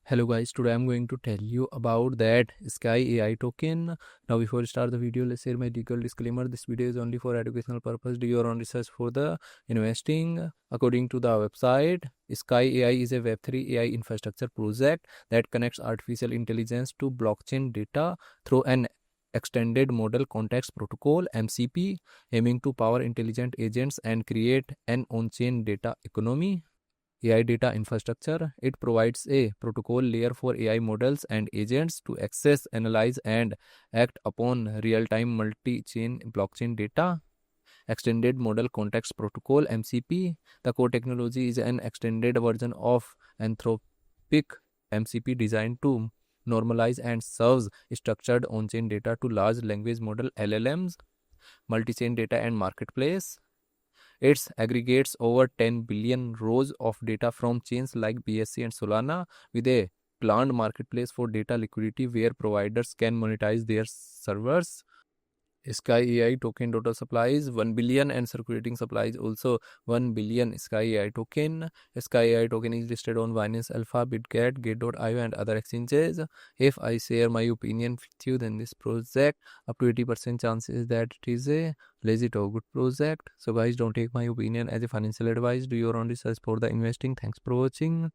Hello guys, today I'm going to tell you about that SKYAI token. Now before we start the video, let's share my legal disclaimer. This video is only for educational purpose. Do your own research for the investing. According to the website, SKYAI is a Web3 AI infrastructure project that connects artificial intelligence to blockchain data through an extended model context protocol MCP, aiming to power intelligent agents and create an on-chain data economy. AI data infrastructure. It provides a protocol layer for AI models and agents to access, analyze, and act upon real-time multi-chain blockchain data. Extended Model Context Protocol (MCP). The core technology is an extended version of Anthropic MCP designed to normalize and serves structured on-chain data to large language model LLMs, multi-chain data and marketplace. It aggregates over 10 billion rows of data from chains like BSC and Solana, with a planned marketplace for data liquidity where providers can monetize their servers. SKYAI token total supply is 1 billion and circulating supply is also 1 billion SKYAI token. SKYAI token is listed on Binance Alpha, Bitget, Gate.io and other exchanges. If I share my opinion with you, then this project up to 80% chances that it is a legit or good project. So guys, don't take my opinion as a financial advice. Do your own research for the investing. Thanks for watching.